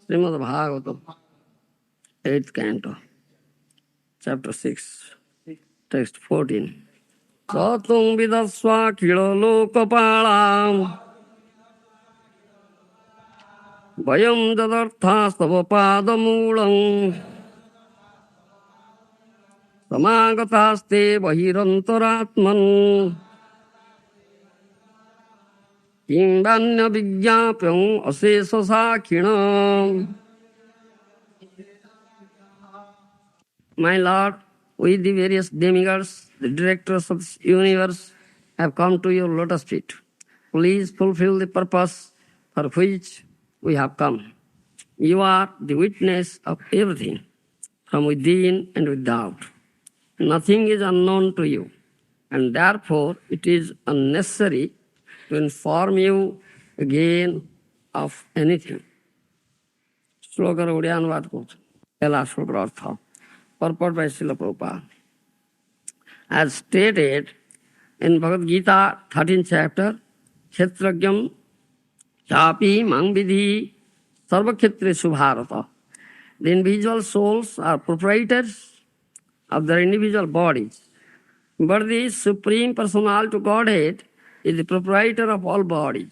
Srimad Bhagavatam, 8th canto, chapter 6, text 14. Satung vidasva kilo lokapalam vayam jadarthastava padamulam samagataste bahirantaratman kimbanya vigyapyam asesa sakhinam. My Lord, we the various demigods, the directors of this universe, have come to your lotus feet. Please fulfill the purpose for which we have come. You are the witness of everything, from within and without. Nothing is unknown to you, and therefore it is unnecessary to inform you again of anything. श्लोकर Odia अनुवाद करूँ पहला श्लोकर अर्थ purport by Srila Prabhupada. As stated in Bhagavad Gita, 13th chapter, Kshetragyam chapi mang vidhi sarvakhetreshu bharata. The individual souls are proprietors of their individual bodies, but the Supreme Personality of Godhead is the proprietor of all bodies.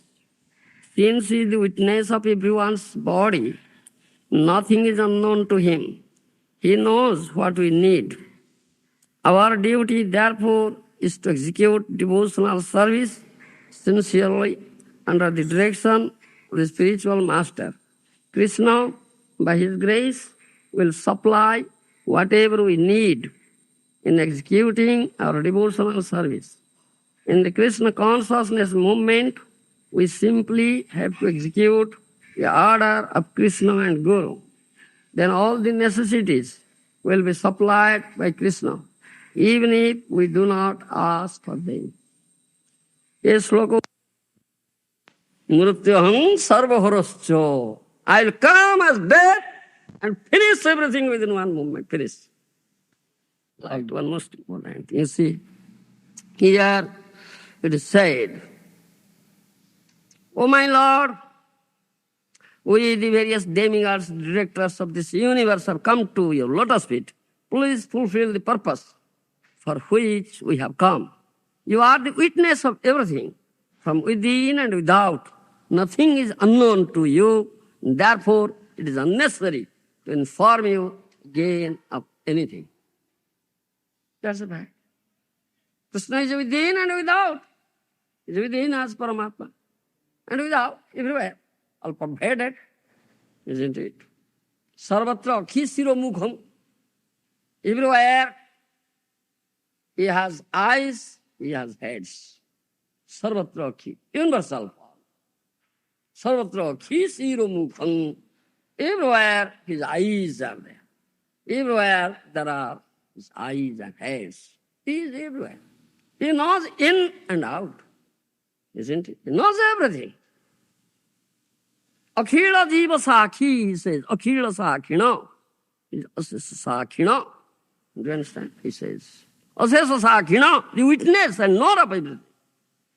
Since he is the witness of everyone's body, nothing is unknown to him. He knows what we need. Our duty, therefore, is to execute devotional service sincerely under the direction of the spiritual master. Krishna, by his grace, will supply whatever we need in executing our devotional service. In the Krishna consciousness movement, we simply have to execute the order of Krishna and Guru. Then all the necessities will be supplied by Krishna, even if we do not ask for them. Yes, Sloko. Mrutyaham sarvahorascha. I will come as death and finish everything within one moment. Finish. Like one most important thing. You see, here it is said, O my Lord, we, the various demigods, directors of this universe, have come to your lotus feet. Please fulfill the purpose for which we have come. You are the witness of everything, from within and without. Nothing is unknown to you, therefore it is unnecessary to inform you again of anything. That's the fact. Krishna is within and without. He is within as Paramatma, and without, everywhere. All pervaded, isn't it? Sarvatra akhisiro mukham. Everywhere he has eyes, he has heads. Sarvatra akhi, universal form. Sarvatra akhisiro mukham. Everywhere his eyes are there. Everywhere there are his eyes and heads. He is everywhere. He knows in and out, isn't it? He knows everything. Akhila jiva sakhi, he says. Akhila sakhina. Sakhina. Do you understand? He says. Asesa sakhina, the witness and knower of everything.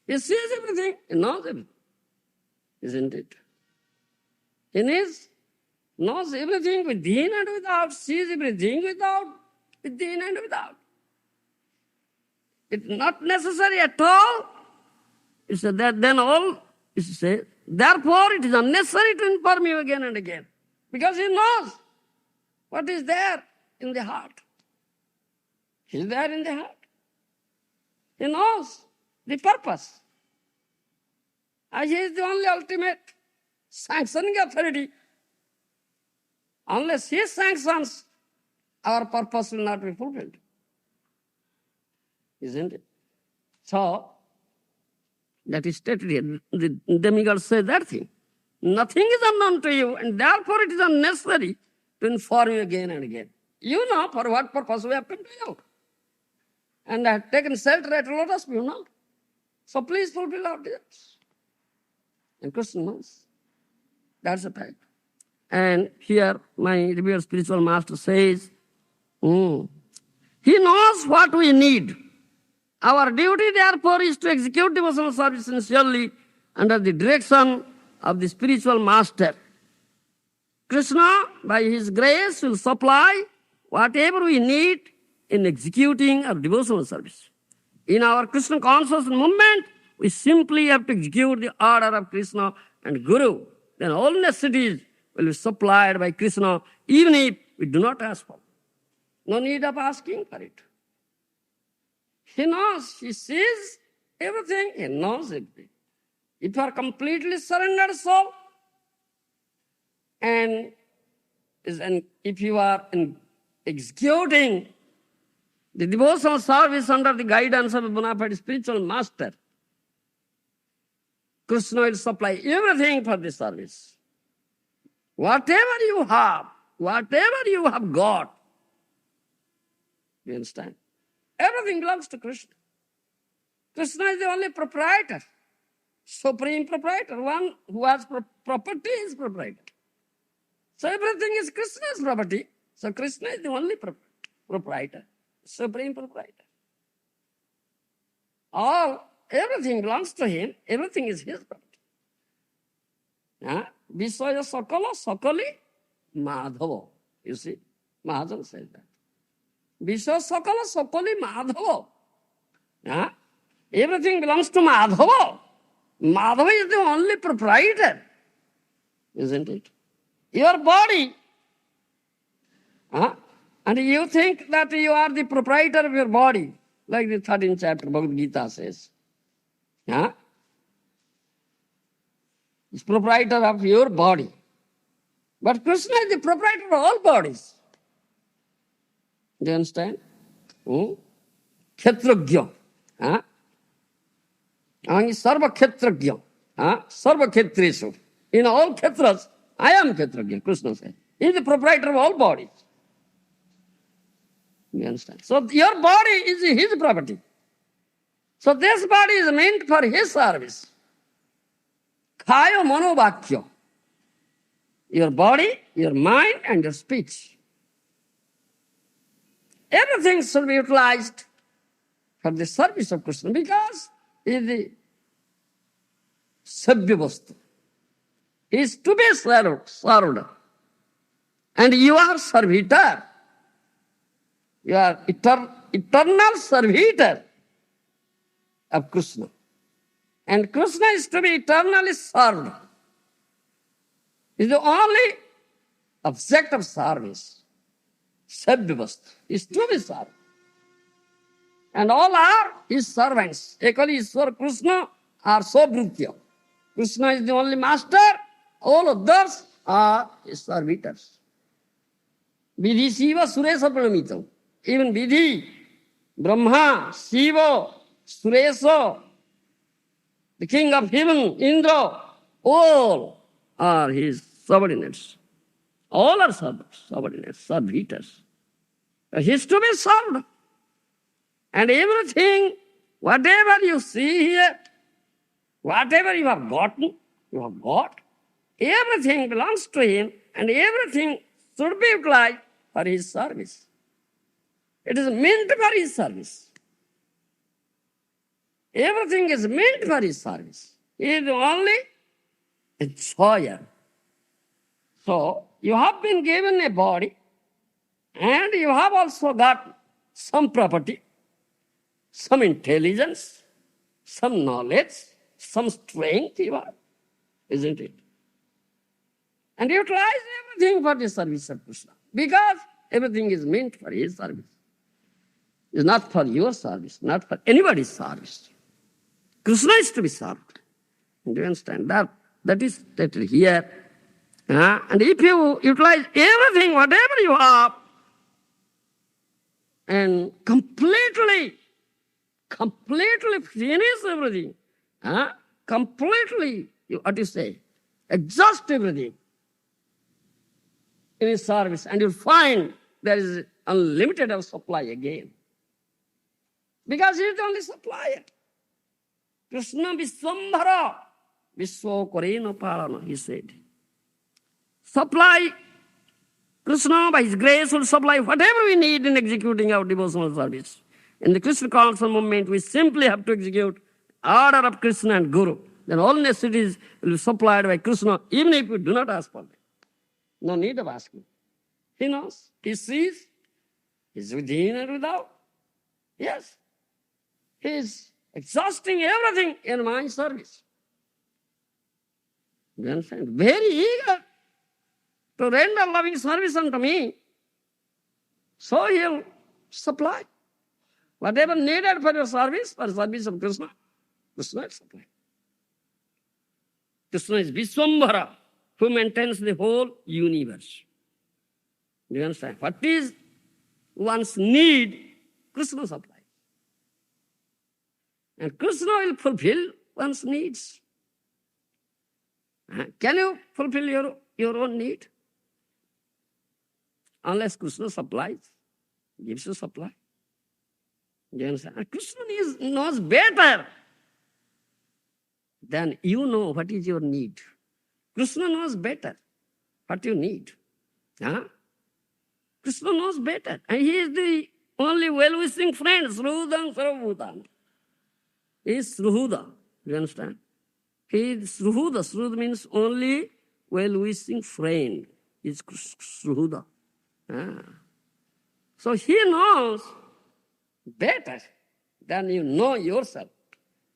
He sees everything, he knows everything. Isn't it? He knows everything within and without, sees everything within and without. It's not necessary at all. He said that then all is said. Therefore, it is unnecessary to inform you again and again. Because he knows what is there in the heart. He is there in the heart. He knows the purpose. And he is the only ultimate sanctioning authority. Unless he sanctions, our purpose will not be fulfilled. Isn't it? So, that is stated here. The demigods say that thing. Nothing is unknown to you, and therefore it is unnecessary to inform you again and again. You know for what purpose we have come to you. And I have taken shelter at lotus, you know. So please fulfill our desires. And Krishna knows. That's the fact. And here my revered spiritual master says, he knows what we need. Our duty, therefore, is to execute devotional service sincerely under the direction of the spiritual master. Krishna, by his grace, will supply whatever we need in executing our devotional service. In our Krishna conscious movement, we simply have to execute the order of Krishna and Guru. Then all necessities will be supplied by Krishna, even if we do not ask for it. No need of asking for it. He knows, he sees everything, he knows everything. If you are completely surrendered soul, and if you are executing the devotional service under the guidance of a bona fide spiritual master, Krishna will supply everything for the service. Whatever you have got, you understand? Everything belongs to Krishna. Krishna is the only proprietor, supreme proprietor, one who has property is proprietor. So everything is Krishna's property. So Krishna is the only proprietor, supreme proprietor. Everything belongs to him. Everything is his property. Vishwaya sakala sakali madhava. You see, Mahajan says that. Vishwa sakala sakali madhava. Everything belongs to Madhava. Madhava is the only proprietor, isn't it? Your body, and you think that you are the proprietor of your body, like the 13th chapter Bhagavad Gita says. It's proprietor of your body. But Krishna is the proprietor of all bodies. Do you understand? Khetragya. Sarva Khetragya. Sarva Khetreshu. In all Khetras, I am Khetragya, Krishna said. He is the proprietor of all bodies. You understand? So your body is his property. So this body is meant for his service. Kaya Manovakya. Your body, your mind, and your speech. Everything should be utilized for the service of Krishna because he is the Sabhya Vastu. He is to be served. And you are servitor. You are eternal servitor of Krishna. And Krishna is to be eternally served. He is the only object of service. Sabhya Vastu is to be served. And all are his servants. Ekali Ishwar Krishna are Sobhrutya. Krishna is the only master. All others are his servitors. Vidhi Shiva Suresa Pranamitam. Even Vidhi, Brahma, Shiva, Suresa, the king of heaven, Indra, all are his subordinates. All are subordinates, servitors. He is to be served. And everything, whatever you see here, whatever you have gotten, you have got, everything belongs to him and everything should be utilized for his service. It is meant for his service. Everything is meant for his service. He is only a enjoyer. So, you have been given a body and you have also got some property, some intelligence, some knowledge, some strength you have, isn't it? And you utilize everything for the service of Krishna because everything is meant for his service. It's not for your service, not for anybody's service. Krishna is to be served. Do you understand? That is here. And if you utilize everything, whatever you have, and completely finish everything, completely, exhaust everything in his service, and you'll find there is unlimited of supply again. Because he is the only supplier. Krishna Vishwambhara, Vishwakarena Palana, he said. Supply, Krishna by his grace will supply whatever we need in executing our devotional service. In the Krishna conscious movement, we simply have to execute order of Krishna and Guru. then all necessities will be supplied by Krishna, even if you do not ask for them. No need of asking. He knows, he sees, he's within and without. Yes. He is exhausting everything in my service. You understand? Very eager to render loving service unto me. So he'll supply. Whatever needed for your service, for service of Krishna, Krishna will supply. Krishna is Vishwambhara, who maintains the whole universe. Do you understand? What is one's need, Krishna supplies. And Krishna will fulfill one's needs. Can you fulfill your own need? Unless Krishna supplies, gives you supply. Do you understand? And Krishna knows better than you know what is your need. Krishna knows better what you need. Krishna knows better. And he is the only well-wishing friend, Sruhudam Sarvabhutam. He is Sruhuda. Do you understand? He is Sruhuda. Sruhuda means only well-wishing friend. He is Sruhuda. So he knows better than you know yourself.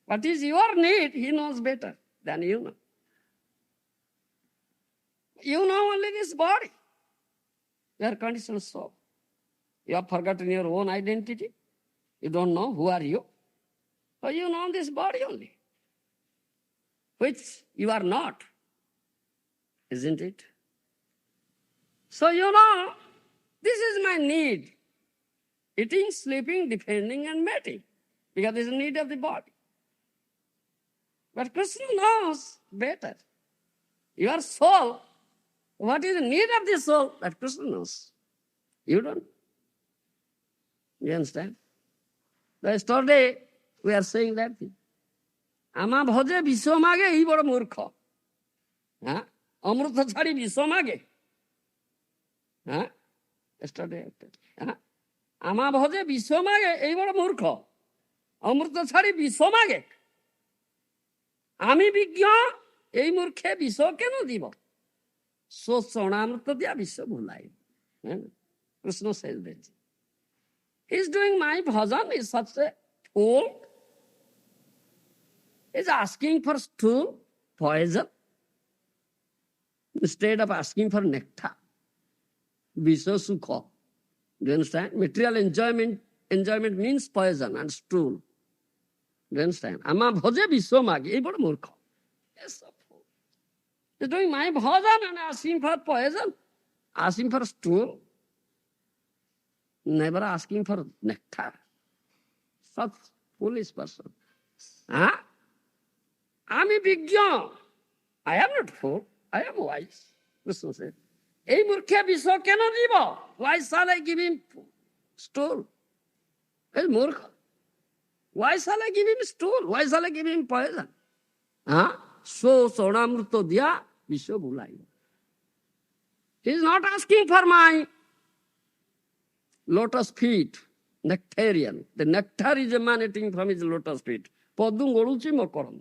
What is your need, he knows better than you know. You know only this body, your conditioned soul. You have forgotten your own identity. You don't know who are you. So you know this body only, which you are not, isn't it? So you know, this is my need. Eating, sleeping, defending, and mating. Because this is the need of the body. But Krishna knows better. Your soul, what is the need of the soul, that Krishna knows. You don't. You understand? Yesterday, we are saying that thing. Ama bhoje bisho mage, ei bada murkha. Amrita chhadi bisho mage. Yesterday. Ama bhoje bisho mage, ei bada murkha. Amrita chhadi bisho mage. Ami bigya, ei murkhe bisho keno dibo. So sonamrita diya bisho bhulai. Krishna says that. He is doing my bhajan, is such a fool. He is asking for stool, poison, instead of asking for nectar. Bisho sukha. Do you understand? Material enjoyment means poison and stool. Do you understand? Ama bhoje bisho magi, ei bada murkha. Yes, so fool. He is doing my bhajan and asking for poison, asking for stool. Never asking for nectar. Such foolish person. Ami bigya. I am not fool. I am wise. Krishna said. Ei murkhe bisho keno dibo? Why shall I give him stool? He is murkha. Why shall I give him stool? Why shall I give him poison? So sonamruto diya bisho bhulai. He is not asking for my lotus feet, nectarian. The nectar is emanating from his lotus feet. Podung goruchi mokoram.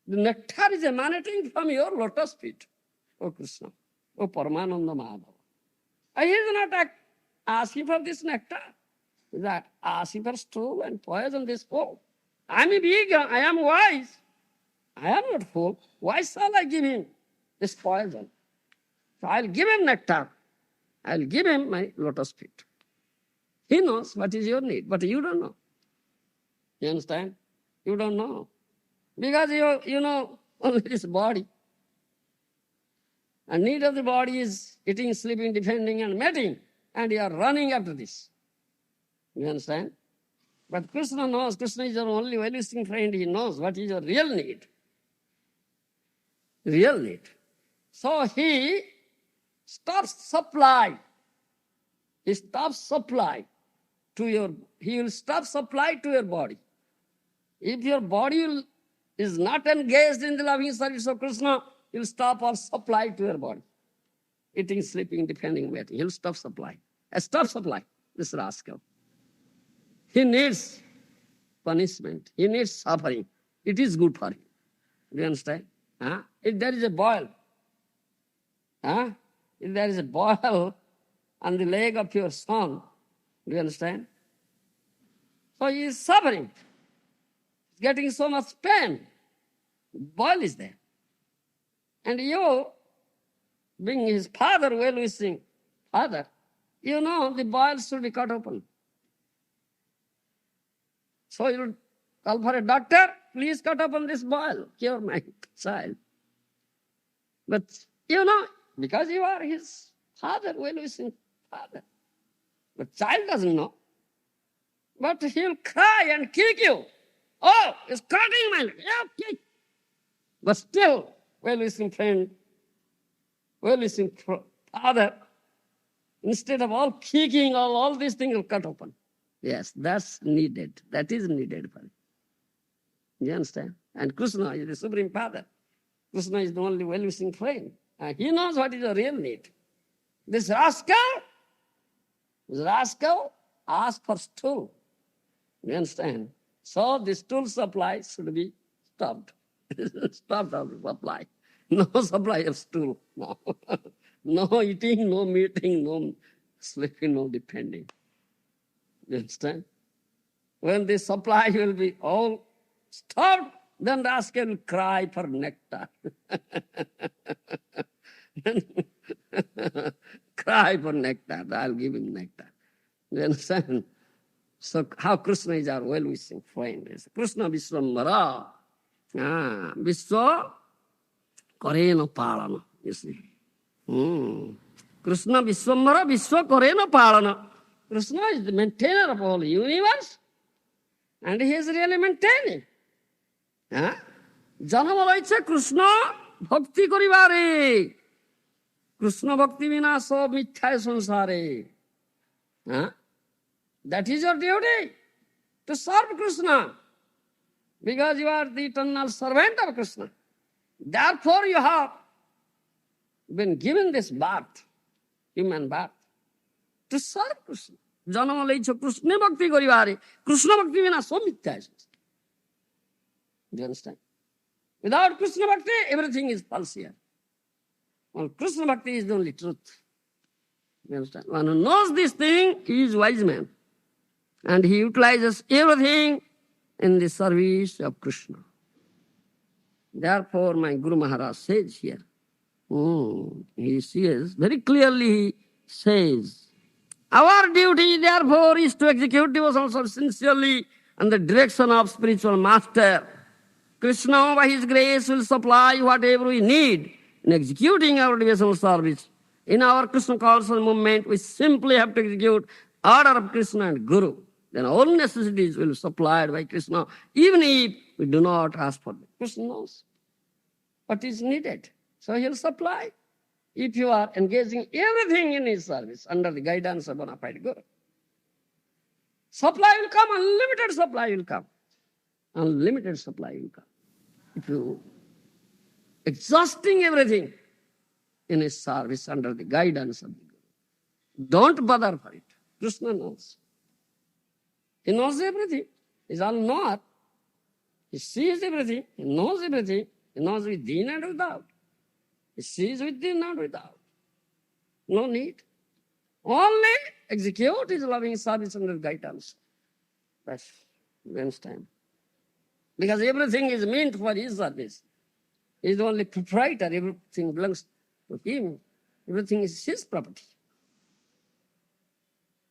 The nectar is emanating from your lotus feet, O Krishna, O Paramananda Madhava. He is not asking for this nectar. He is asking for stool and poison this fool. I am big, I am wise. I am not fool. Why shall I give him this poison? So I'll give him nectar. I'll give him my lotus feet. He knows what is your need, but you don't know. You understand? You don't know. Because you know only this body. And need of the body is eating, sleeping, defending, and mating. And you are running after this. You understand? But Krishna knows. Krishna is your only well-wishing friend. He knows what is your real need. Real need. So he stops supply. He stops supply to your, he will stop supply to your body. If your body is not engaged in the loving service of Krishna, he will stop all supply to your body. Eating, sleeping, defending, mating. He will stop supply. Stop supply, this rascal. He needs punishment. He needs suffering. It is good for him. Do you understand? Huh? If there is a boil, huh? If there is a boil on the leg of your son, do you understand? So he is suffering. He's getting so much pain. Boil is there. And you, being his father, well-wishing father, you know the boil should be cut open. So you call for a doctor, please cut open this boil, cure my child. But you know, because you are his father, well-wishing father. But child doesn't know. But he'll cry and kick you. Oh, it's cutting my leg. Yeah, kick. But still, well-wishing friend, well-wishing father, instead of all kicking, all these things will cut open. Yes, that's needed. That is needed for it. You understand? And Krishna is the Supreme Father. Krishna is the only well-wishing friend. And he knows what is the real need. This rascal asked for stool. You understand? So the stool supply should be stopped. Stopped our supply. No supply of stool. No. No eating, no meeting, no sleeping, no depending. You understand? When the supply will be all stopped, then the rascal will cry for nectar. Cry for nectar. I'll give him nectar. You understand? So how Krishna is our well-wishing friend. Krishna Vishwambara. Vishwa Karena Palana. You see. Krishna Vishwambara, Vishwa Karena Palana. Krishna is the maintainer of all the universe. And he is really maintaining. Janama laise Krishna bhakti karibare. Krishna bhakti vina sab mithya sansare. That is your duty, to serve Krishna. Because you are the eternal servant of Krishna. Therefore you have been given this birth, human birth, to serve Krishna. Janama laise Krishna bhakti karibare. Krishna bhakti vina sab mithya sansare. Do you understand? Without Krishna Bhakti, everything is false here. Well, Krishna Bhakti is the only truth. You understand? One who knows this thing, he is wise man. And he utilizes everything in the service of Krishna. Therefore, my Guru Maharaj says here, he says, very clearly he says, our duty, therefore, is to execute devotional service sincerely on the direction of spiritual master. Krishna, by his grace, will supply whatever we need in executing our devotional service. In our Krishna conscious movement, we simply have to execute order of Krishna and Guru. Then all necessities will be supplied by Krishna, even if we do not ask for them. Krishna knows what is needed, so he'll supply. If you are engaging everything in his service under the guidance of bona fide Guru, supply will come, unlimited supply will come. Unlimited supply will come. If you exhausting everything in his service under the guidance of the Guru, don't bother for it. Krishna knows. He knows everything. He's all knower. He sees everything. He knows everything. He knows within and without. He sees within and without. No need. Only execute his loving service under guidance. That's God's time. Because everything is meant for his service. He is the only proprietor. Everything belongs to him. Everything is his property.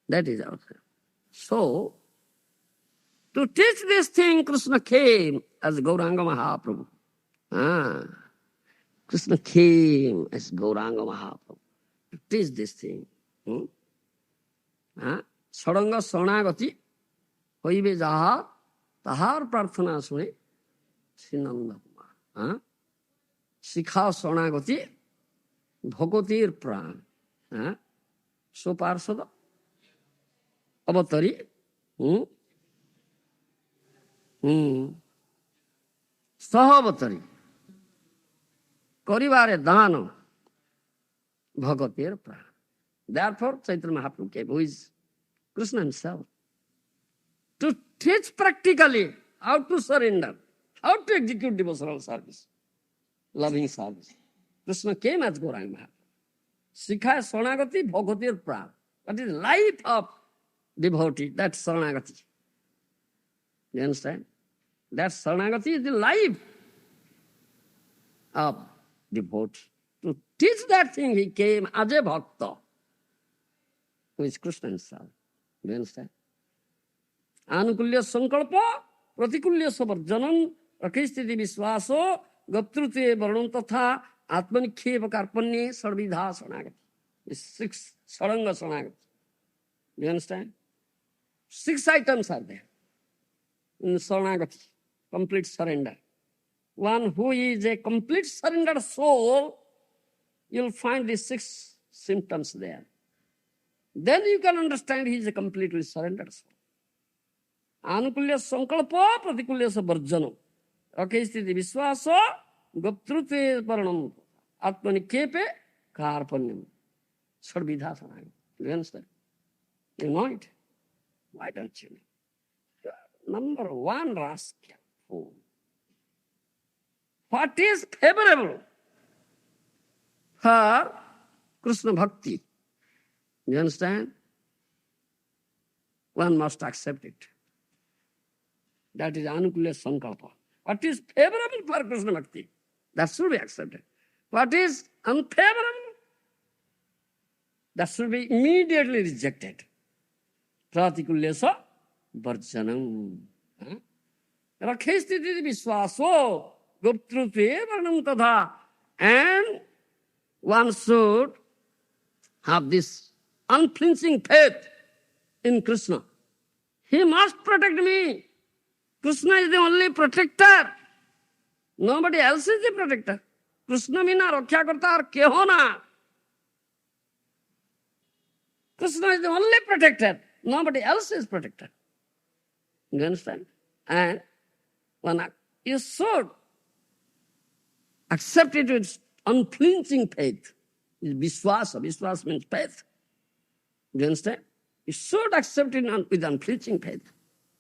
That is our thing. So, to teach this thing, Krishna came as Gauranga Mahaprabhu. Krishna came as Gauranga Mahaprabhu to teach this thing. Saranga Saranagati hoibe jaha tahar prarthana sune Srinanda Kumar. Sikha Saranagati bhagotir pran. So parsada avatari sahavatari karibare dana bhagatir pran. Therefore, Chaitanya Mahaprabhu came, who is Krishna himself, to teach practically how to surrender how to execute devotional service, loving service. Krishna came as Gauranga Mahaprabhu. Sikhaya Saranagati Bhagavati Prab. That is life of devotee. That's Saranagati. You understand? That Saranagati is the life of devotee. To teach that thing, he came as a bhakta, who is Krishna himself. You understand? Anukulya sankalpa, pratikulya savarjanam, rakhisthiti viswaso, gaptrute varnam tatha, atmanikhepa karpanye, sarvidha saranagati. It's 6 saranga saranagati. You understand? 6 items are there in saranagati, complete surrender. One who is a complete surrendered soul, you'll find these 6 symptoms there. Then you can understand he is a completely surrendered soul. Anukulya sankalpa, pratikulya savarjanam, rakhisthiti viswaso, gaptrute paranam, atmanikhepe karpanyam, sarvidha saranagati. You understand? You know it? Why don't you know? Number 1 rascal fool. What is favorable for Krishna Bhakti? You understand? One must accept it. That is Anukulya Sankalpa. What is favorable for Krishna Bhakti? That should be accepted. What is unfavorable? That should be immediately rejected. Pratikulyasa Varjanam. Rakhisthiti viswaso guptrute varnam tadha. And one should have this unflinching faith in Krishna. He must protect me. Krishna is the only protector. Nobody else is the protector. Krishna bina raksha karta ar keho na. Krishna is the only protector. Nobody else is protector. You understand? And you should accept it with unflinching faith. Viswasa. Viswasa means faith. You understand? You should accept it with unflinching faith.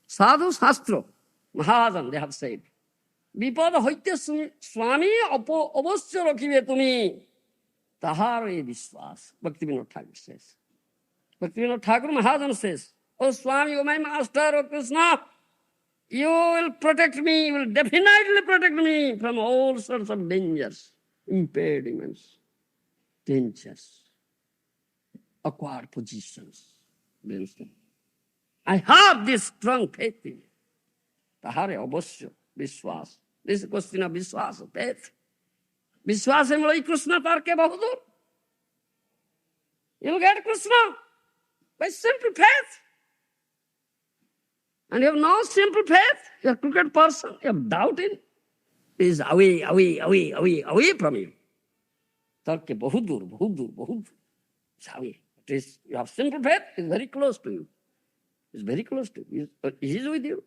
Sadhu Shastra, Mahajan, they have said, Vipada hoite swami avasya rakhibe tumi, tahar e viswas. Bhaktivinoda Thakur says. Bhaktivinoda Thakur Mahajan says, Oh Swami, O my master, O Krishna, you will protect me, you will definitely protect me from all sorts of dangers, impediments, dangers, acquired positions. Do you understand? I have this strong faith in you. Tahare avasya viswas. This is a question of viswas, faith. Viswas emulai Krishna tarke bahudur. You'll get Krishna by simple faith. And you have no simple faith, you're a crooked person, you have doubt in. He is away from you. Tarke bahudur. It's away. You have simple faith, it's very close to you. It's very close to you. He is with you.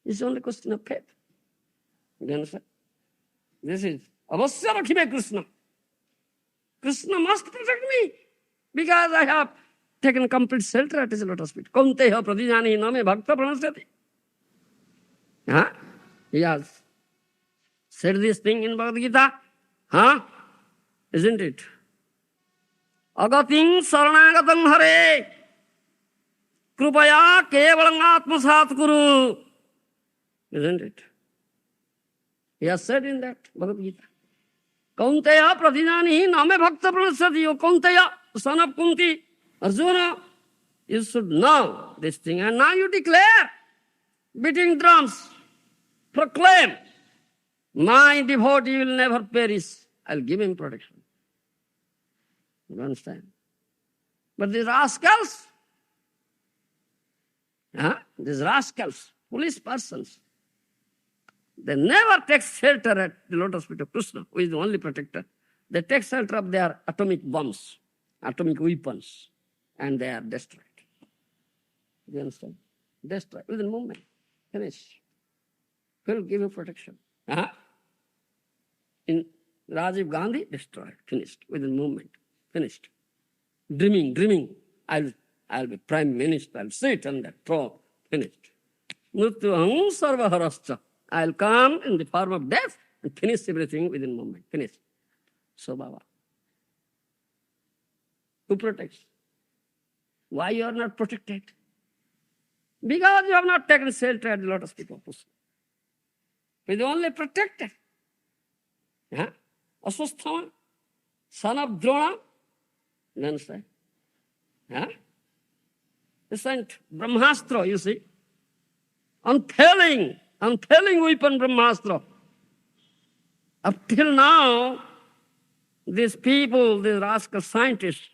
It's only a question of faith. You understand? This is avasya rakhibe Krishna. Krishna must protect me because I have taken complete shelter at his lotus feet. Kaunteya pradijani name bhakta pranasati. He has said this thing in Bhagavad Gita. Isn't it? Agating saranagatang hare krupaya kevalang atmasat kuru. Isn't it? He has said in that Bhagavad Gita. Kaunteya pradijani name bhakta pranasati. O Kaunteya, son of Kunti, Arjuna, you should know this thing. And now you declare, beating drums, proclaim, my devotee will never perish. I'll give him protection. You understand? But these rascals, foolish persons, they never take shelter at the lotus feet of Krishna, who is the only protector. They take shelter of their atomic bombs, atomic weapons, and they are destroyed. You understand? Destroyed within a moment. Finish. Who will give you protection? In Rajiv Gandhi, destroyed, finished, within a moment. Finished. Dreaming. I'll be prime minister. I'll sit on that throne. Finished. Mrityuham sarvaharascha I'll come in the form of death and finish everything within a moment. Finish. So Baba. Who protects? Why you are not protected? Because you have not taken shelter at the lotus feet of Krishna. He is only protected. Yeah? Aswasthama, son of Drona, you understand? Yeah? He sent Brahmastra, you see. Unfailing weapon Brahmastra. Up till now, these people, these rascal scientists,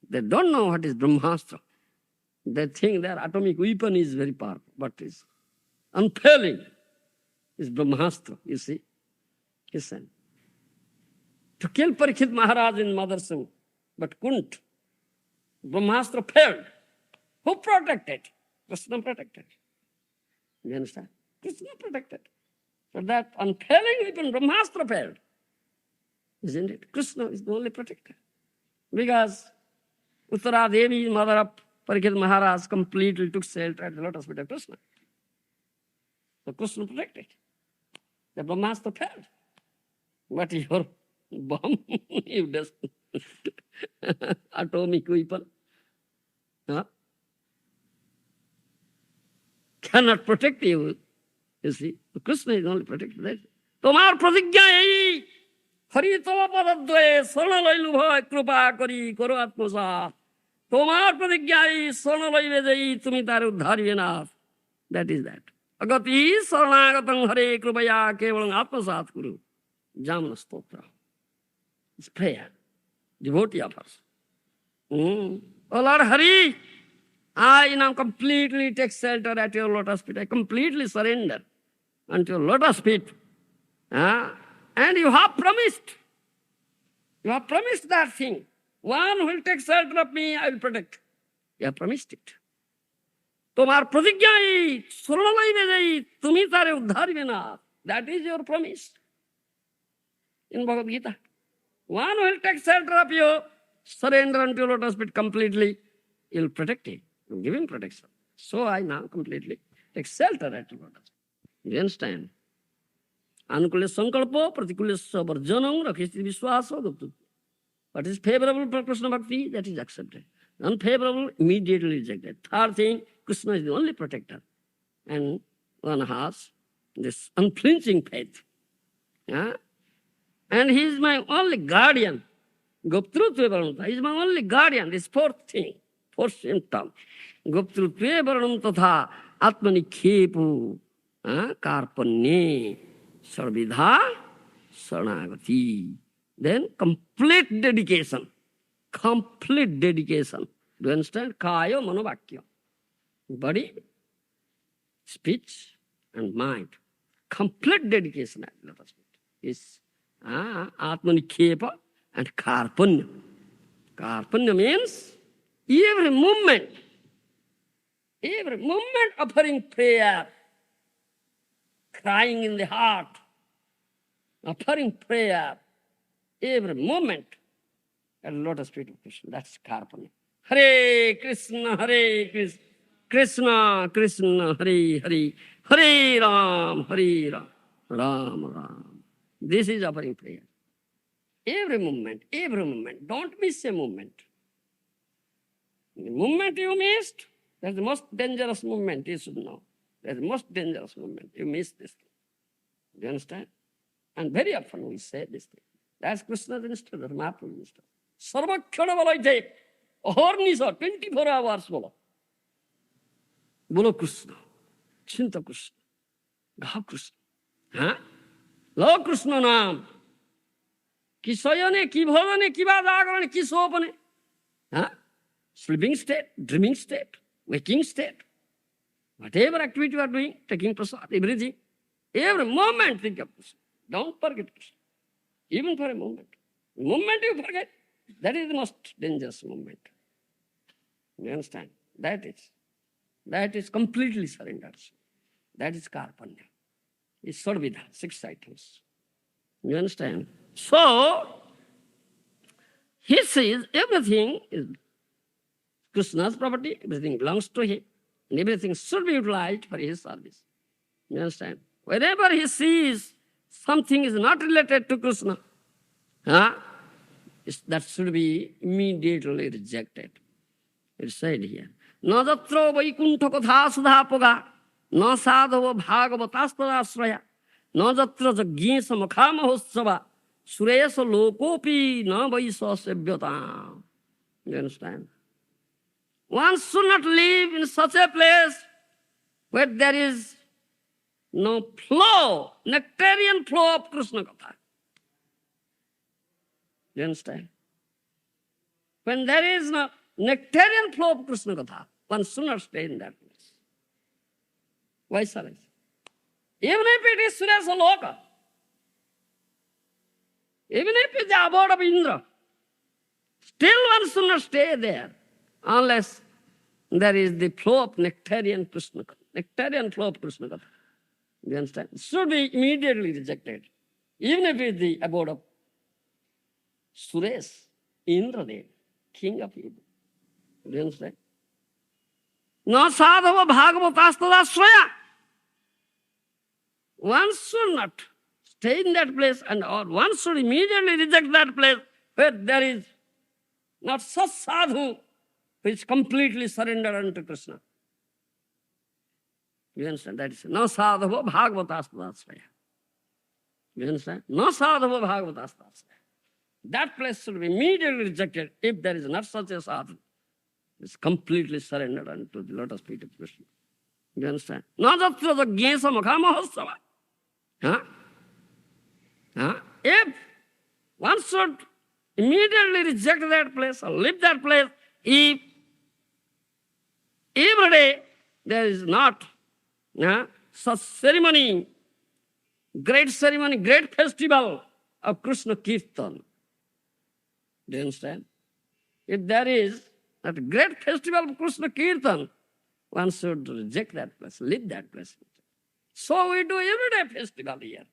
they don't know what is Brahmastra. They think their atomic weapon is very powerful, but is unfailing is Brahmastra, you see. He sent to kill Parikshit Maharaj in Madarsan, but couldn't. Brahmastra failed. Who protected? Krishna protected. You understand? Krishna protected. So that unfailing weapon, Brahmastra failed. Isn't it? Krishna is the only protector. Because Uttara Devi, mother of Parikshit Maharaj, completely took shelter at the lotus feet of Krishna. So Krishna protected. The Brahmastra failed. But your bomb, you just atomic weapon, cannot protect you. You see, Krishna is only protected. Tomar pratigya ei, hari toma padadve, sarana lailu bhai, krupa kari, koro atmasa. Tomar pratigya ei, sarana laive jai, tumi tare uddhari venath. That is that. Agati saranagatang hare krupaya kevalang atmasat kuru. Jamana stotra. It's prayer. Devotee offers. Oh Lord Hari, I now completely take shelter at your lotus feet. I completely surrender unto your lotus feet. And you have promised. You have promised that thing. One who will take shelter of me, I will protect. You have promised it. Tomar pratigyai, suranalai vejai, tumi tare uddhari venath. That is your promise. In Bhagavad Gita. One who will take shelter of you, surrender unto your lotus feet completely, you will protect him. You will give him protection. So I now completely take shelter at your lotus feet. You understand? Anukule sankalpo, pratikule savarjanam, rakhishti vishwaso, guptu. What is favorable for Krishna Bhakti, that is accepted. Unfavorable, immediately rejected. Third thing, Krishna is the only protector. And one has this unflinching faith. Yeah? And he is my only guardian. Guptrutve Varanam. He is my only guardian. This fourth thing, fourth symptom. Guptrutve Varanam Tatha Atmani Khepu Karpanye Sarvidha Saranagati. Then complete dedication. Complete dedication. Do you understand? Kaya Manovakya. Body, speech, and mind. Complete dedication at lotus feet is Atmanikhepa and Karpanya. Karpanya means every moment offering prayer, crying in the heart, offering prayer, every moment at lotus feet of Krishna. That's Karpanya. Hare Krishna, Krishna Krishna, Hare Hare, Hare Ram, Ram Ram. This is offering prayer. Every moment, don't miss a moment. The moment you missed, that's the most dangerous moment, you should know. That's the most dangerous moment. You miss this thing. Do you understand? And very often we say this thing. That's Krishna's instruction, Mahaprabhu's instruction. Sarvakshana balaite, ahornisa, 24 hours bolo. Bolo Krishna, Chinta Krishna, Gav Krishna. Love Krishna Naam. Ki sayane, ki bhavane, ki vadagarane, ki sopane. Sleeping state, dreaming state, waking state. Whatever activity you are doing, taking prasad, everything. Every moment think of Krishna. Don't forget Krishna. Even for a moment. The moment you forget, that is the most dangerous moment. You understand? That is completely surrendered. That is Karpanya. It's Sarvidha, 6 items. You understand? So, he says everything is Krishna's property, everything belongs to him, and everything should be utilized for his service. You understand? Whenever he sees something is not related to Krishna, huh? That should be immediately rejected. It's said here. Na jatra vaikuntha katha sudhapaga, na sadhava bhagavatastarasraya, na jatra jagnyesa makha mahotsava, suresa lokopi na vaisa sevyata. You understand? One should not live in such a place where there is no flow, nectarian flow of Krishna Katha. You understand? When there is no nectarian flow of Krishna Katha, one should not stay in that place. Why, sir? Even if it is Suresa Loka, even if it is the abode of Indra, still one should not stay there unless there is the flow of nectarian Krishna Katha, nectarian flow of Krishna Katha. You understand? It should be immediately rejected, even if it is the abode of Suresh, Indradev, king of evil. Do you understand? Na sadhava bhagavatastarasraya. One should not stay in that place, and or one should immediately reject that place where there is not such sadhu who is completely surrendered unto Krishna. You understand? That is na sadhava bhagavatastarasraya. You understand? Na sadhava bhagavatastarasraya. That place should be immediately rejected if there is not such a sadhu. It's completely surrendered unto the lotus feet of Krishna. You understand? Na jatra jagnyesa makha mahotsava. If one should immediately reject that place or leave that place, if every day there is not such ceremony, great festival of Krishna Kirtan. Do you understand? If there is a great festival of Krishna Kirtan, one should reject that place, leave that place. So we do everyday festival here.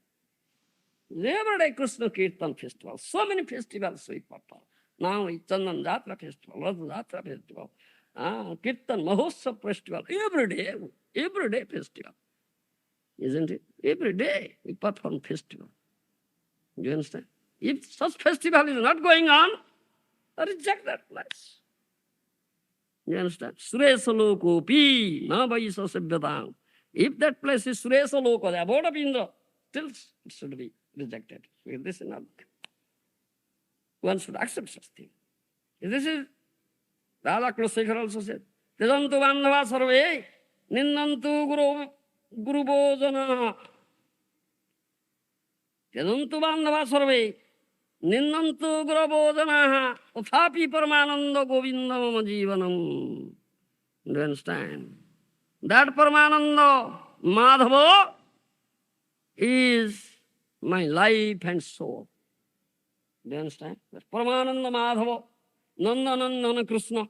Everyday Krishna Kirtan festival. So many festivals we perform. Now it's Chandan Jatra festival, Rath Jatra festival, Kirtan Mahotsav festival. Everyday festival. Isn't it? Every day we perform festival. Do you understand? If such festival is not going on, reject that place. You understand? Suresa lokopi na vaisa sevyatang. If that place is Suresa Loka, the abode of Indra, still it should be rejected. This is not. One should accept such thing. This is Radha Kulashekar also said. Tejantu bandhava sarve ninnantu guru bhojana. Tejantu bandhava sarve ninnantu guru bhojana. Uthapi paramananda govinda mama jivanam. Do you understand? That Paramananda Madhava is my life and soul. Do you understand? That Paramananda Madhava, Nanda Krishna,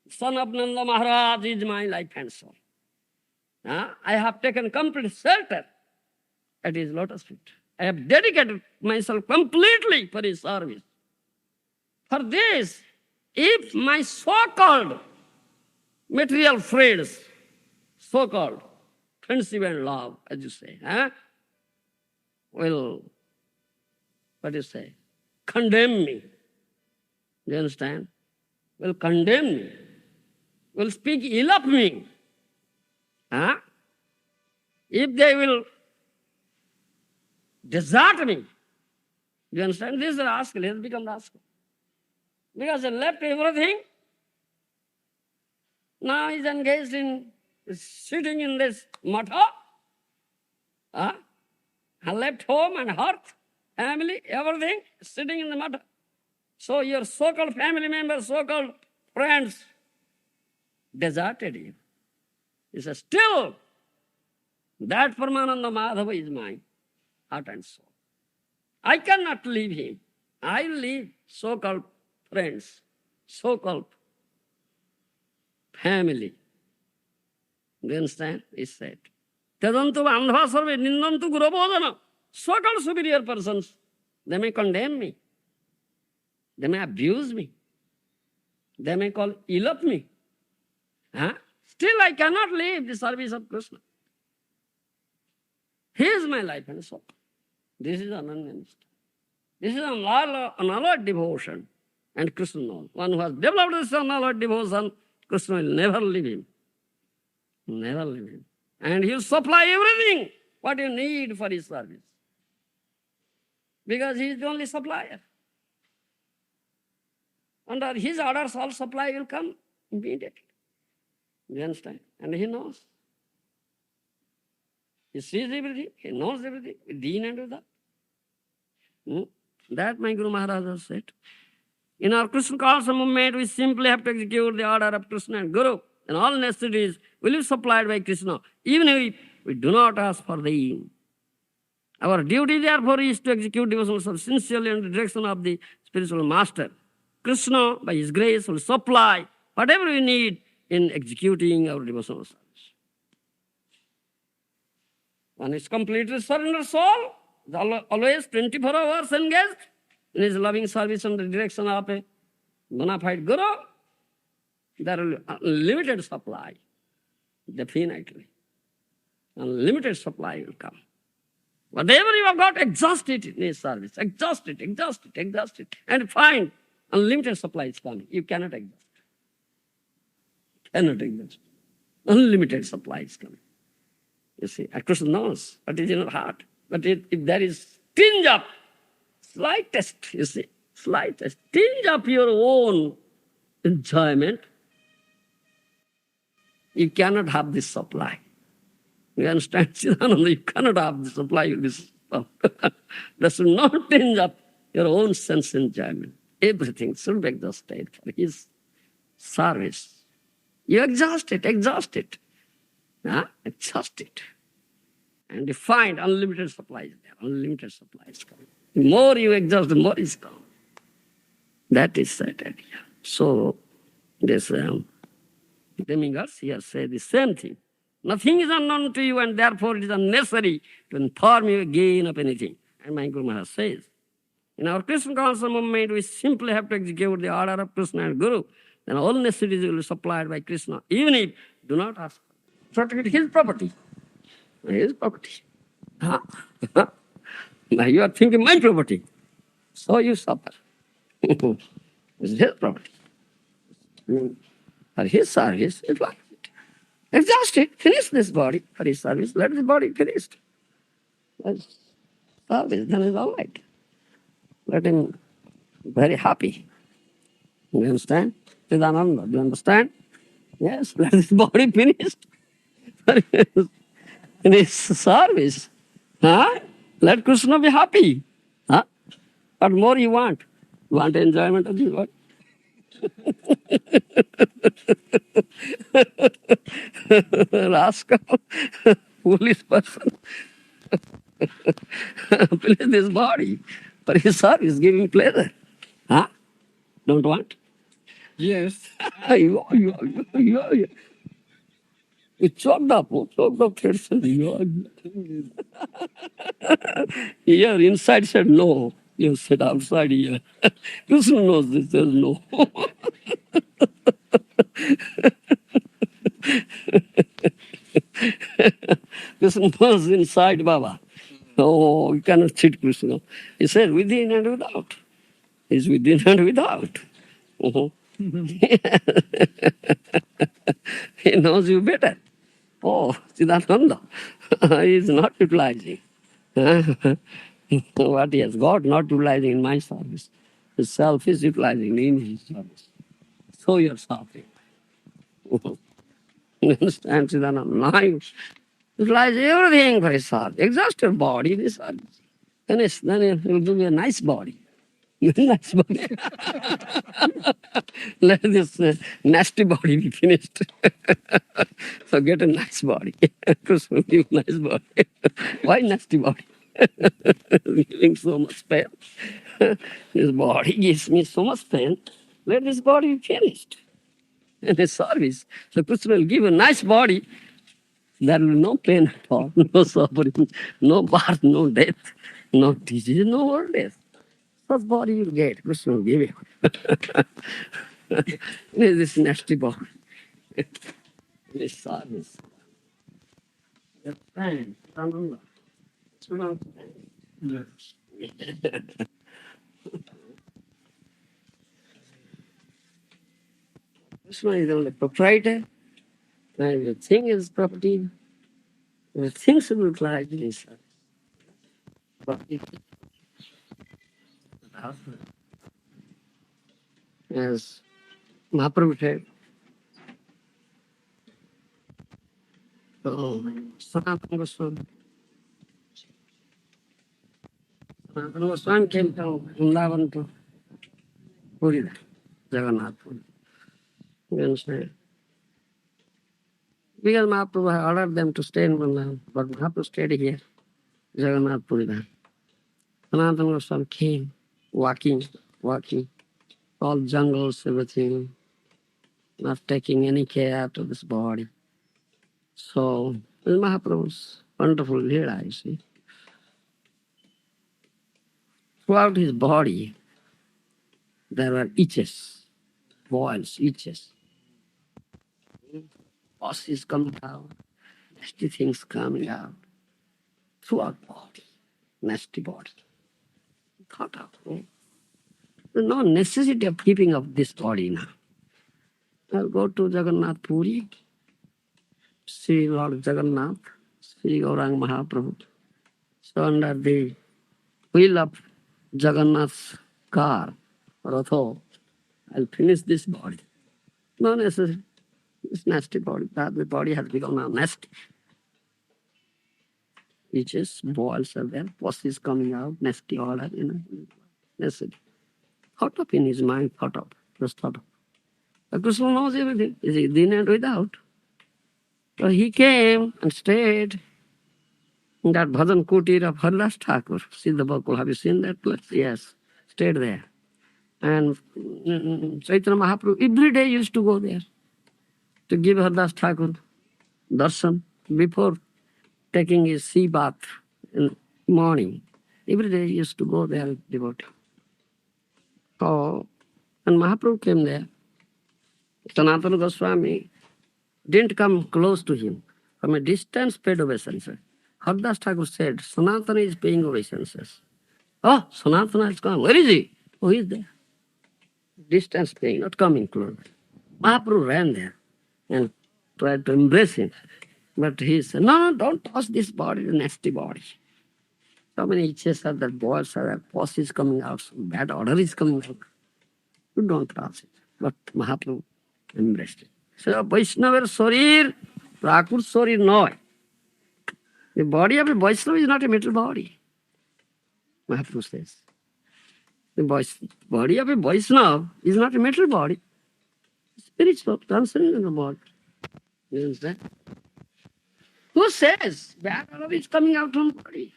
son of Nanda Maharaj, is my life and soul. I have taken complete shelter at his lotus feet. I have dedicated myself completely for his service. For this, if my so-called material friends, so-called friendship and love, as you say, will, what do you say, condemn me. Do you understand? Will condemn me. Will speak ill of me. If they will desert me. Do you understand? This is the rascal. He has become rascal. Because he left everything. Now he's engaged in sitting in this matha. Left home and hearth, family, everything, sitting in the matha. So your so-called family members, so-called friends, deserted you. He says, still, that Paramananda Madhava is mine, heart and soul. I cannot leave him. I leave so-called friends, so-called family. Do you understand? He said. Tedantu bandhava sarve ninnantu gurubodhana. So-called superior persons, they may condemn me. They may abuse me. They may call ill of me. Still I cannot leave the service of Krishna. He is my life and soul. This is Ananya Nishta. This is unalloyed devotion. And Krishna knows. One who has developed this unalloyed devotion, Krishna will never leave him. Never leave him. And he will supply everything what you need for his service. Because he is the only supplier. Under his orders, all supply will come immediately. You understand? And he knows. He sees everything, he knows everything, within and without. That my Guru Maharaj has said. In our Krishna consciousness movement, we simply have to execute the order of Krishna and Guru, and all necessities will be supplied by Krishna, even if we do not ask for them. Our duty, therefore, is to execute devotional service sincerely under the direction of the spiritual master. Krishna, by his grace, will supply whatever we need in executing our devotional service. One is completely surrendered soul, is always 24 hours engaged in his loving service under the direction of a bona fide Guru. There will be unlimited supply, definitely. Unlimited supply will come. Whatever you have got, exhaust it in his service. Exhaust it, exhaust it, exhaust it. And find unlimited supply is coming. You cannot exhaust. Cannot exhaust. Unlimited supply is coming. You see, Krishna knows what is in your heart. But if there is tinge of slightest, you see, slightest tinge of your own enjoyment, you cannot have this supply. You understand, Chidananda? You cannot have the supply of this. There's no tinge of your own sense enjoyment. Everything should be exhausted for his service. You exhaust it, exhaust it. Exhaust it. And you find unlimited supply is there. Unlimited supply is coming. The more you exhaust, the more is coming. That is that idea. So, this demigods here say the same thing. Nothing is unknown to you, and therefore it is unnecessary to inform you again of anything. And my Guru Maharaj says, in our Krishna consciousness movement, we simply have to execute the order of Krishna and Guru. Then all necessities will be supplied by Krishna, even if do not ask. Protect his property. His property. Now you are thinking my property. So you suffer. It's his property. For his service, it was. Exhaust it. Finish this body for his service. Let this body finish. Service, then it's all right. Let him be very happy. You understand? Chidananda, do you understand? Yes, let this body finish. In his service. Let Krishna be happy. What more you want? You want enjoyment of this body? Rascal, foolish person. Please this body for his service, give him pleasure. Don't want? Yes. You choked up person. Here, inside said no. You said outside here. Krishna knows this, there's no. Krishna knows inside Baba. Oh, you cannot cheat Krishna. He said within and without. He's within and without. He knows you better. Oh, Chidananda. He is not utilizing. What he has got, not utilizing in my service. His self is utilizing in his service. So you are suffering. You understand, Chidananda? Now you utilize everything for his service. Exhaust your body in his service. Then he will give you a nice body. Nice body. Let this nasty body be finished. So get a nice body. Krishna will give a nice body. Why nasty body? Giving so much pain. This body gives me so much pain. Let this body be finished. In his service. So Krishna will give a nice body. There will be no pain at all, no suffering, no birth, no death, no disease, no old death. Such body you get, Krishna will give you. This nasty body. This service. Your friend, Ananda. Krishna is the only proprietor, and the thing is property. The things will like this. But as Mahaprabhu said, Sanatana Goswami. Sanatana Goswami came from Vrindavan to Puri, Jagannath Puri. You understand? Because Mahaprabhu had ordered them to stay in Vrindavan, but Mahaprabhu stayed here, Jagannath Puri. Sanatana Goswami came, walking, all jungles, everything, not taking any care to this body. So, this is Mahaprabhu's wonderful leela, you see. Throughout his body, there were itches, boils, itches. Pus is coming out, nasty things coming out. Throughout body, nasty body. Thought of, there's no necessity of keeping up this body now. I'll go to Jagannath Puri, see Lord Jagannath, see Gauranga Mahaprabhu. So under the wheel of Jagannath's car, Ratho, I'll finish this body. No necessity. This nasty body, that the body has become now nasty. Itches, boils are there, pus is coming out, nasty odor, necessity. Thought of in his mind, just thought of. But Krishna knows everything. Is within and without. So he came and stayed in that bhajan kutir of Haridas Thakur, Siddha Bakul. Have you seen that place? Yes, stayed there. And Chaitanya Mahaprabhu every day used to go there to give Haridas Thakur darshan before taking his sea bath in morning. Every day he used to go there with devotee. So, and Mahaprabhu came there. Sanatana Goswami didn't come close to him. From a distance paid obeisances. Haridas Thakur said, Sanatana is paying obeisances. Oh, Sanatana has come. Where is he? Oh, he is there. Distance paying, not coming close. Mahaprabhu ran there and tried to embrace him. But he said, no, don't touch this body, the nasty body. So many itches are there, boils are there, pus is coming out, some bad odor is coming out. You don't touch it. But Mahaprabhu embraced it. So Vaishnavar Sarir, Prakut Sarir Noy. The body of a Vaishnava is not a metal body. Mahaprabhu says. The body of a Vaishnava is not a metal body. Spiritual, transcendental body. You understand? Who says bad odor is coming out from the body?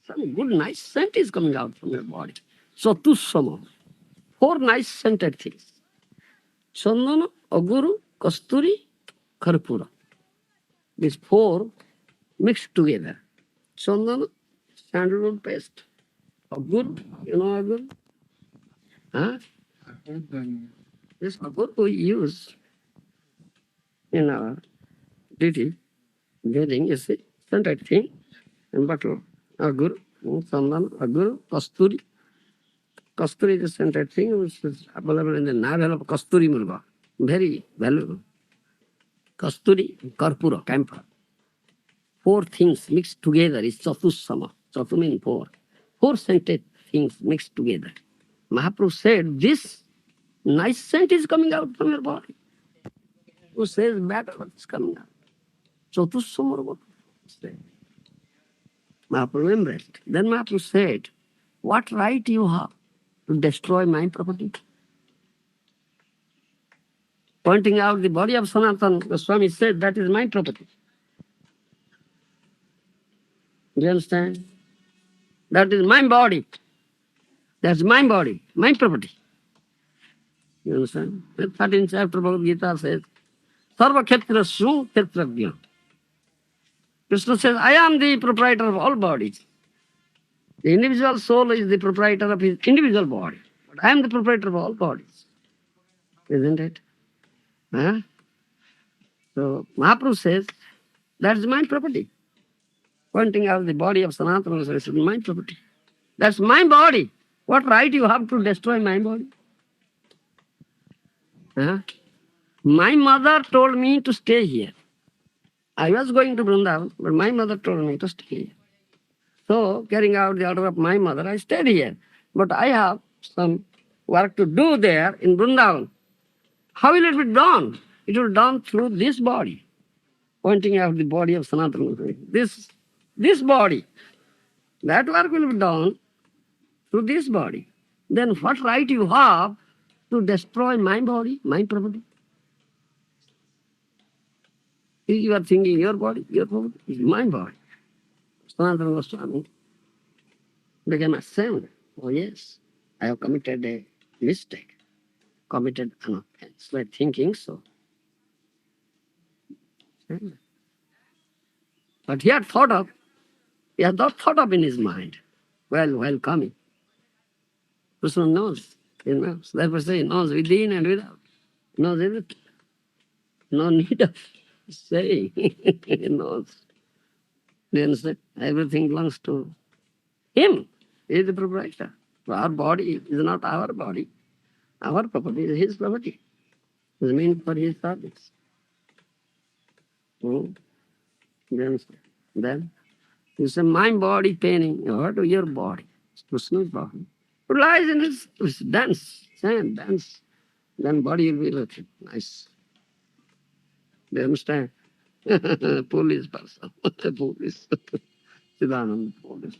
Some good, nice scent is coming out from your body. Chatussama. 4 nice scented things. Chandana, Aguru, Kasturi, Karpura. These 4 mixed together. Chandana, sandalwood paste. Agur, you know agur? Huh? This agur we use in our deity, wedding, you see, scented thing, and bottle. Agur, Chandana, Agur, Kasturi. Kasturi is a scented thing which is available in the navel of Kasturi Murga. Very valuable. Kasturi, Karpura, camphor. 4 things mixed together is Chatussama. Chatu means 4. 4 scented things mixed together. Mahaprabhu said, this nice scent is coming out from your body. Who says bad odor is coming out? Chatussama. Mahaprabhu embraced. Then Mahaprabhu said, what right you have to destroy my property? Pointing out the body of Sanatana, the Swami said, that is my property. You understand? That is my body. That's my body, my property. You understand? The 13th chapter of Bhagavad Gita says, Sarva Khetrasya Khetrajna. Krishna says, I am the proprietor of all bodies. The individual soul is the proprietor of his individual body. But I am the proprietor of all bodies. Isn't it? So Mahaprabhu says, that's my property. pointing out the body of Sanatana Goswami. It's my property. That's my body. What right you have to destroy my body? Huh? My mother told me to stay here. I was going to Vrindavan, but my mother told me to stay here. So, carrying out the order of my mother, I stayed here. But I have some work to do there in Vrindavan. How will it be done? It will be done through this body, pointing out the body of Sanatana Goswami. This body, that work will be done through this body. Then what right you have to destroy my body, my property? You are thinking your body is my body. Sanatana Goswami became ashamed. Oh yes, I have committed a mistake, committed an offense by thinking so. But he had not thought of in his mind while coming. Krishna knows, he knows. Therefore say, he knows within and without. He knows everything. No need of saying. He knows. Do you understand? Everything belongs to him. He is the proprietor. Our body is not our body. Our property is his property. It is meant for his service. Do you understand? Then you say, my body paining. What is your body? It's Krishna's body. It lies in his dance, sand, dance. Then body will be with him. Nice. Do you understand? Police person. Police. Siddhananda police.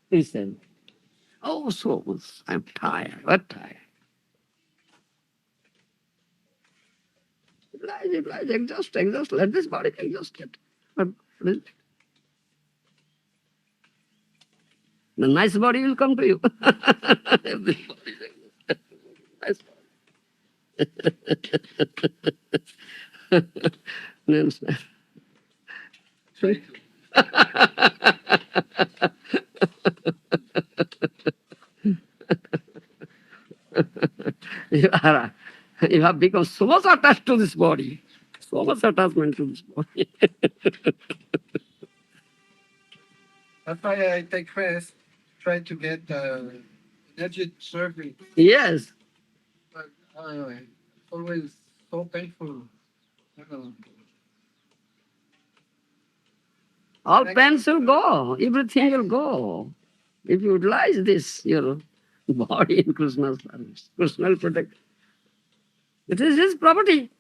He said, oh, souls, I'm tired. What tired? It lies, exhaust. Let this body exhaust it. But the nice body will come to you. If this body is exhausted, nice body. You understand? You have become so much attached to this body. So much attachment to this body. That's why I take rest, try to get energy surgery. Yes. But always so painful. I don't know. All pains will go. Everything will go. If you utilize this, your body in Krishna's service, Krishna will protect. It is his property.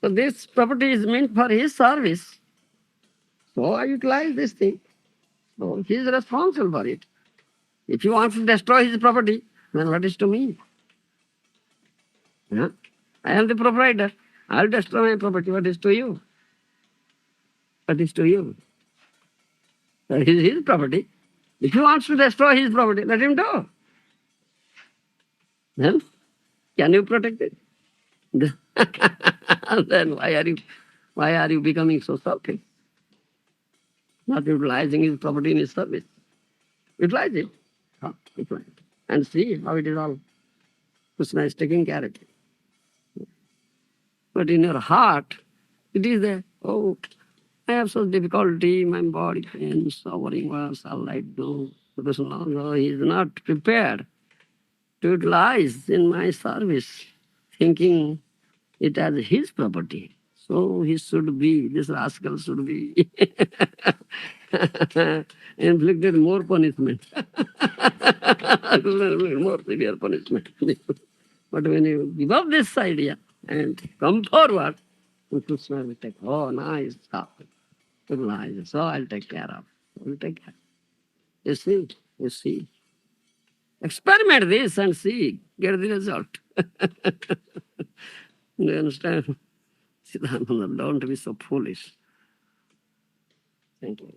So this property is meant for his service. So I utilize this thing. So he is responsible for it. If you want to destroy his property, then what is to me? Yeah? I am the proprietor. I'll destroy my property. What is to you? What is to you? That is his property. If he wants to destroy his property, let him do. Then can you protect it? Then why are you becoming so selfish? Not utilizing his property in his service. Utilize it. Utilize it. And see how it is all. Krishna is taking care of it. But in your heart, it is there. Oh, I have such difficulty, my body pain, suffering, what shall I do? Because no, he is not prepared to utilize in my service, thinking it as his property. So he should be, this rascal should be inflicted more punishment. More severe punishment. But when you give up this idea and come forward, Krishna will take, oh, nice, utilize. So I'll take care of. I'll take care. You see. Experiment this and see, get the result. You understand? Siddhananda, don't be so foolish. Thank you.